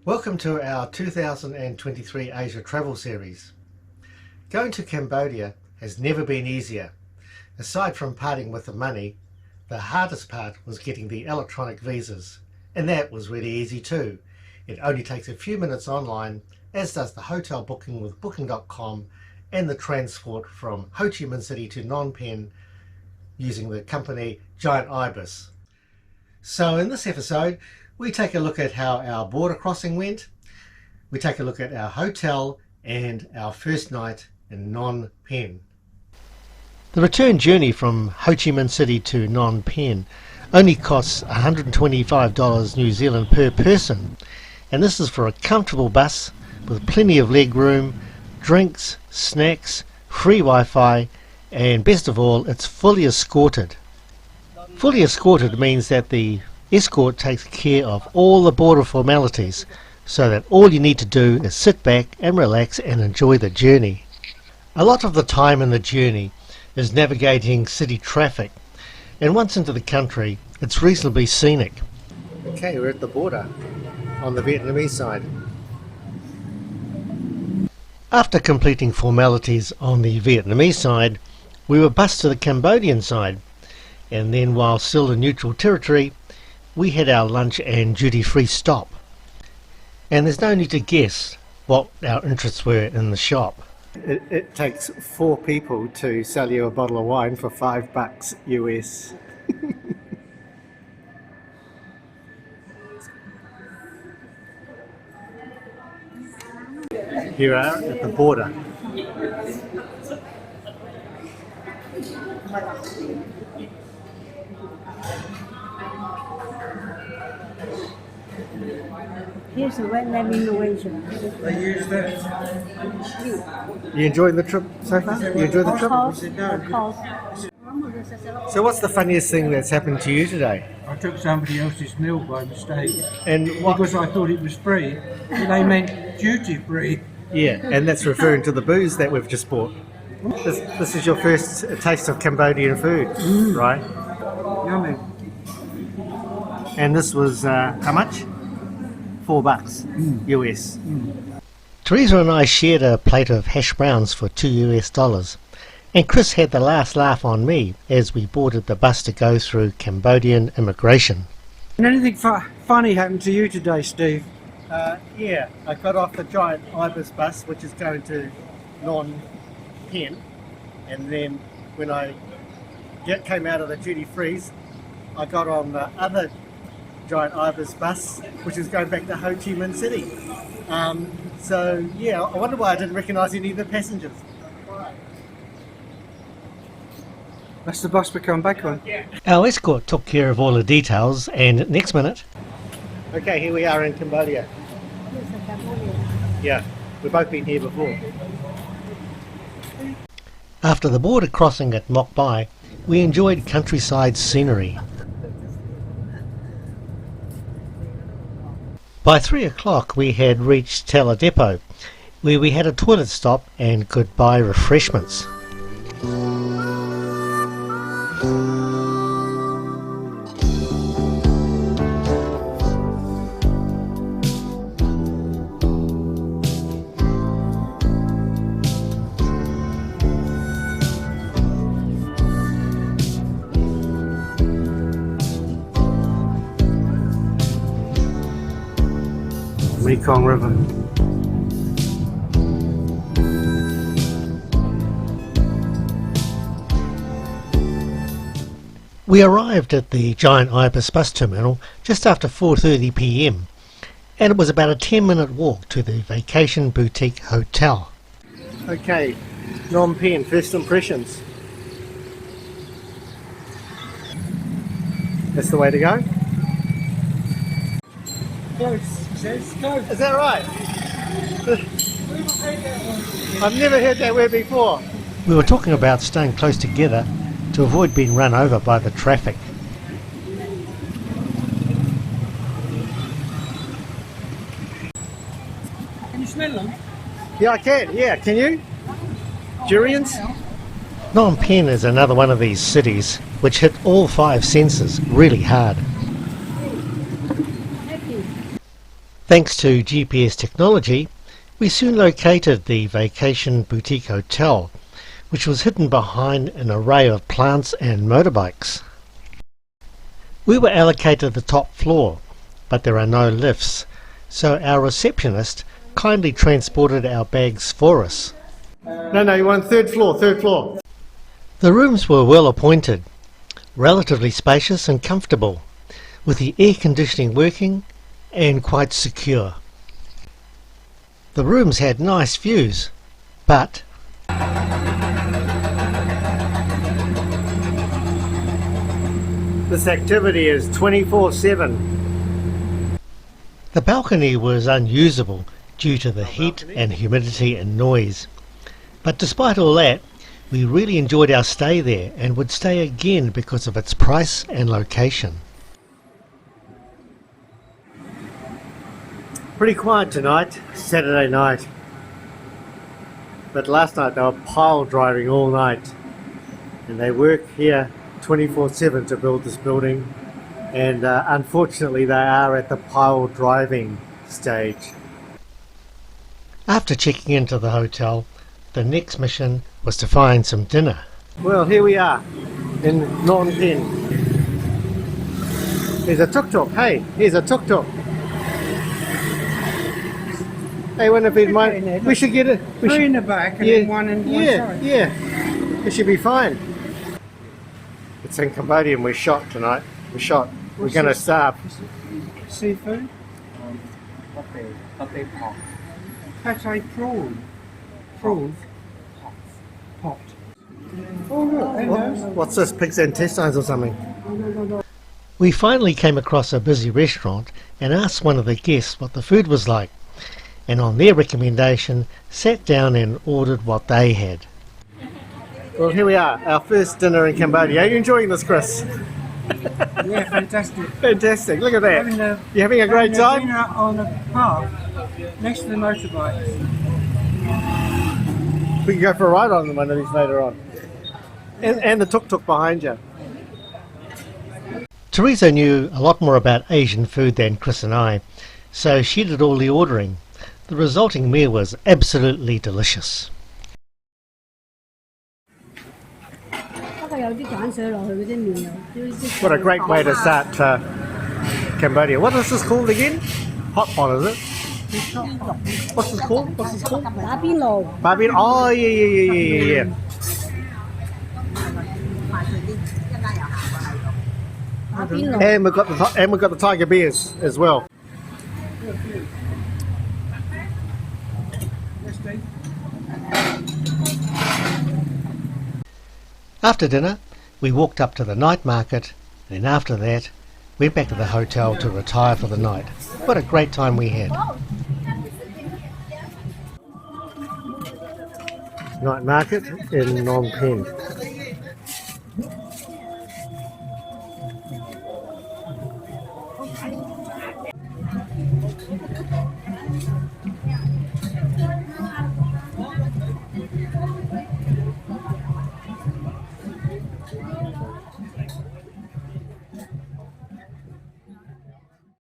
Welcome to our 2023 Asia Travel Series. Going to Cambodia has never been easier. Aside from parting with the money, the hardest part was getting the electronic visas, and that was really easy too. It only takes a few minutes online, as does the hotel booking with booking.com and the transport from Ho Chi Minh City to Phnom Penh using the company Giant Ibis. So in this episode, we take a look at how our border crossing went, we take a look at our hotel and our first night in Phnom Penh. The return journey from Ho Chi Minh City to Phnom Penh only costs $125 New Zealand per person, and this is for a comfortable bus with plenty of leg room, drinks, snacks, free Wi-Fi, and best of all, it's fully escorted. Fully escorted means that the escort takes care of all the border formalities, so that all you need to do is sit back and relax and enjoy the journey. A lot of the time in the journey is navigating city traffic, and once into the country it's reasonably scenic. Okay, we're at the border on the Vietnamese side. After completing formalities on the Vietnamese side, we were bused to the Cambodian side, and then while still in neutral territory we had our lunch and duty-free stop. And there's no need to guess what our interests were in the shop. It takes 4 people to sell you a bottle of wine for $5 US. Here we are at the border. Here's the Vietnam innovation. They use that. You enjoying the trip so far? You enjoyed the trip? Of course. So what's the funniest thing that's happened to you today? I took somebody else's meal by mistake And what? because I thought it was free. And they meant duty free. Yeah, and that's referring to the booze that we've just bought. This is your first taste of Cambodian food, right? Yummy. And this was how much? $4 US. Teresa and I shared a plate of hash browns for $2 US, and Chris had the last laugh on me as we boarded the bus to go through Cambodian immigration. And anything funny happened to you today, Steve? Yeah, I got off the Giant Ibis bus, which is going to Phnom Penh, and then when I came out of the duty freeze, I got on the other Giant Ibis bus, which is going back to Ho Chi Minh City. So yeah, I wonder why I didn't recognise any of the passengers. That's the bus we come back on. Our escort took care of all the details, and next minute... Okay, here we are in Cambodia. Here's the Cambodia. Yeah, we've both been here before. After the border crossing at Mok Bai, we enjoyed countryside scenery. By 3 o'clock we had reached Tala Depot, where we had a toilet stop and could buy refreshments. Mekong River. We arrived at the Giant Ibis bus terminal just after 4:30 PM, and it was about a 10-minute walk to the Vacation Boutique Hotel. Okay, Phnom Penh, first impressions. That's the way to go? Is that right? I've never heard that word before. We were talking about staying close together to avoid being run over by the traffic. Can you smell them? Yeah, I can. Yeah, can you? Durians? Phnom Penh is another one of these cities which hit all 5 senses really hard. Thanks to GPS technology, we soon located the vacation boutique hotel, which was hidden behind an array of plants and motorbikes. We were allocated the top floor, but there are no lifts, so our receptionist kindly transported our bags for us. No, you want third floor. The rooms were well appointed, relatively spacious and comfortable, with the air conditioning working and quite secure. The rooms had nice views, but This activity is 24/7. the balcony was unusable due to the heat and humidity and noise. But despite all that, we really enjoyed our stay there and would stay again because of its price and location. Pretty quiet tonight, Saturday night. But last night they were pile driving all night. And they work here 24/7 to build this building. And unfortunately they are at the pile driving stage. After checking into the hotel, the next mission was to find some dinner. Well, here we are in Phnom Penh. Here's a tuk-tuk. Hey, here's a tuk-tuk. Hey, wonder if we should get it. Three in the back and then one in one side. Yeah. It should be fine. It's in Cambodia and we're shot tonight. We're going to starve. Seafood? Pate prawn. Prawns? Pot. Oh look, hello. What's this? Pig's intestines or something? We finally came across a busy restaurant and asked one of the guests what the food was like, and on their recommendation sat down and ordered what they had. Well, here we are, our first dinner in Cambodia. Are you enjoying this, Chris? Yeah, fantastic. Fantastic, look at that. You having a great time? Dinner on the path next to the motorbikes. We can go for a ride on one of these later on. And the tuk-tuk behind you. Teresa knew a lot more about Asian food than Chris and I, so she did all the ordering. The resulting meal was absolutely delicious. What a great way to start Cambodia. What is this called again? Hot pot, is it? What's this called? Barbie. Oh, yeah. And we've got the tiger beers as well. After dinner, we walked up to the night market, and after that, went back to the hotel to retire for the night. What a great time we had. Night market in Phnom Penh.